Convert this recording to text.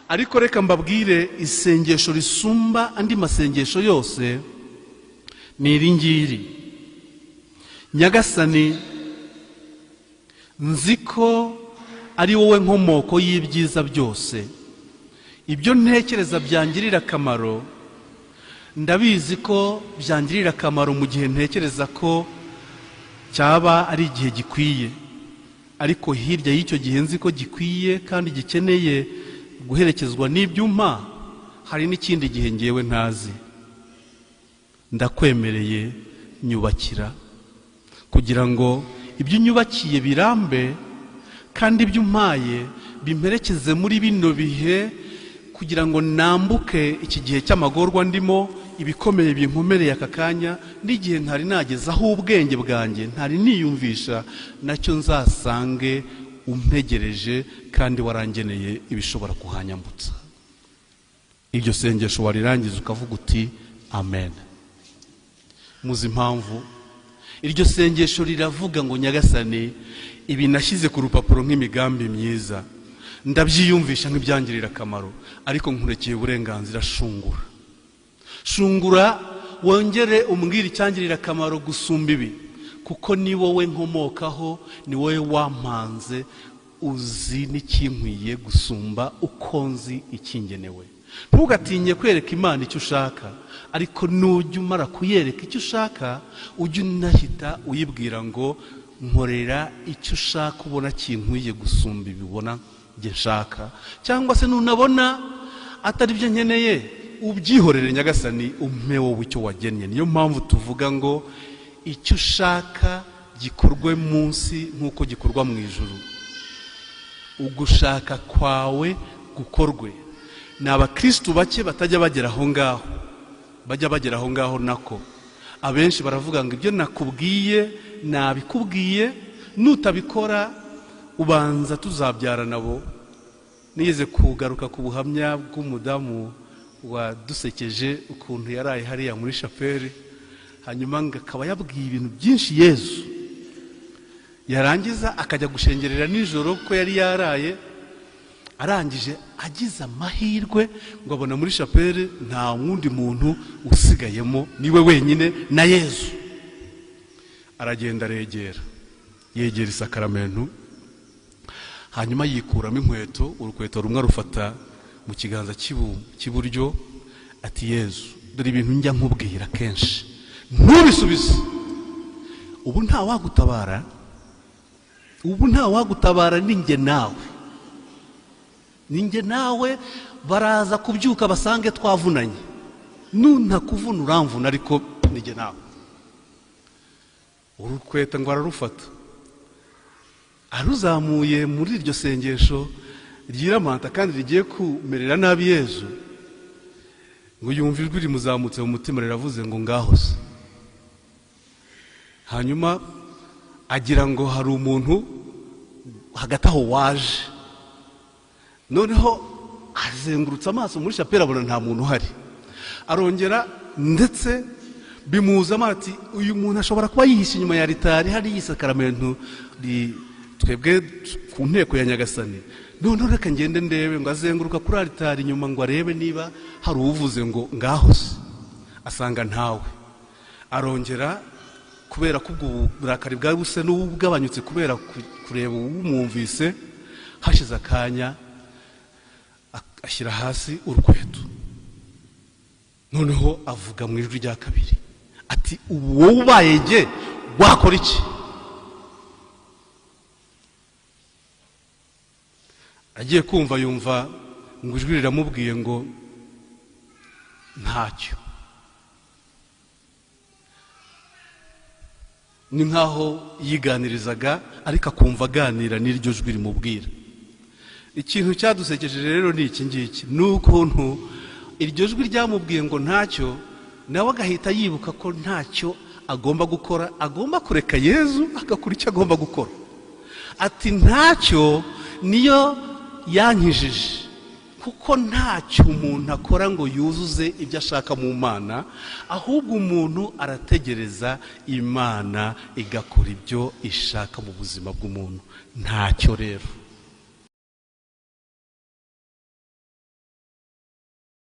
ariko reka mbabwire isengesho risumba andi masengesho yose ni iringiri: Nyagasani, nzi ko ari wowe nkomoko y'ibyiza byose. Ibyo ntekereza byangirira akamaro, ndabizi ko byangirira akamaro mu gihe ntekereza ko cyaba ari igihe gikwiye, ariko hirya y'icyo gihe nzi ko gikwiye kandi gikeneye guherekezwa n'ibyuma, hari n'ikindi gihe ngewe ntazi. Ndakwemereye, nyubakira, kugira ngo ibyo unyubakiye birambe kandi ibyo umpaye bimperekeze muri bino bihe, kugira ngo nambuke iki gihe cy'amagorwa ndimo, ibikomeye binkomereye aka kanya, n'igihe ntari nagezaho ubwenge bwanjye, ntari niyumvisha, nacyo nzasange umpegereje kandi warangeneye ibishobora kuhanyambutsa. Iryo sengesho warirangiza ukavuga uti amen. Muzi impamvu? Iryo sengesho riravuga ngo Nyagasani, ibi nashyize ku rupapuro nk'imigambi myiza, ndabyiyumvisha nk'ibyangirira akamaro, ariko nkurekeye uburenganzira, shungura wongere umbwire icyangirira akamaro gusumba ibi, kuko ni wowe nkomokaho, ni wowe wampanze, uzi n'ikinkwiye gusumba uko nzi ikingenewe. Ntugatinye kwereka Imana icyo ushaka, ariko nujya umara kuyereka icyo ushaka, ujye unahita uyibwira ngo nkorera icyo ushaka ubona kinkwiye gusumba ibibona njye nshaka, cyangwa se nunabona atari byo nkeneye, ubyihorere Nyagasani, umpe wowe icyo wagennye. Niyo mpamvu tuvuga ngo icyo ushaka gikorwe munsi nk'uko gikorwa mu ijuru. Ugushaka kwawe gukorwe. Ni abakristu bake batajya bagera aho ngaho, bajya bagera aho ngaho nako. Abenshi baravuga ngo ibyo nakubwiye nabikubwiye, nutabikora ubanza tuzabyara nabo. Nigeze kugaruka ku buhamya bw'umudamu wadusekeje ukuntu yaraye hariya muri shapeli, hanyuma akaba yabwiye ibintu byinshi Yesu, yarangiza akajya gushengerera nijoro ko yari yaraye, arangije agize amahirwe ngo abona muri shapeli nta wundi muntu usigayemo, niwe wenyine na Yesu. Aragenda aregera, yegera isakaramentu, hanyuma yikuramo inkweto, urukweto rumwe rufata mu kiganza cy'iburyo, ati Yesu, dore ibintu njya nkubwira kenshi ntubisubize, ubu nta wagutabara, ninjye nawe baraza kubyuka basange twavunanye, nuntakuvuna uramvuna, ariko ninjye nawe. Urukweto ngo ararufata, aruzamuye muri iryo sengesho ryiramanta kandi rigiye kumerera nabi Yesu, ngo yumva ijwi rimuzamutse mu mutima riravuze ngo ngaho se. Hanyuma agira ngo hari umuntu hagati aho waje, noneho azengurutse amaso muri shapeli abona nta muntu uhari. Arongera ndetse bimuzamo ati uyu muntu ashobora kuba yihishe inyuma ya ritari hari isakaramentu twebwe ku nteko ya Nyagasani, noneho reka ngende ndebe. Ngo azenguruka kuri alitari inyuma ngo arebe niba hari uvuze ngo ngaho se, asanga ntawe. Arongera kubera ko ubwo burakari bwari buse n'ubugabanyutse kubera kureba uwumwumvise, hashize akanya ashyira hasi urukweto, noneho avuga mu ijwi rya kabiri ati ubu wowe ubaye jye wakora iki? Agiye kumva yumva ngo ijwi riramubwiye ngo ntacyo. Ni nkaho yiganirizaga ariko akumva aganira n'iryo jwi rimubwira. Ikintu cyadusekeje rero ni iki ngiki, n'ukuntu iryo jwi ryamubwiye ngo ntacyo, nawe agahita yibuka ko ntacyo agomba gukora, agomba kureka Yesu agakora icyo agomba gukora. Ati ntacyo niyo yankijije, kuko ntacyo umuntu akora ngo yuzuze ibyo ashaka mu Mana, ahubwo umuntu arategereza Imana igakora ibyo ishaka mu buzima bw'umuntu. Ntacyo rero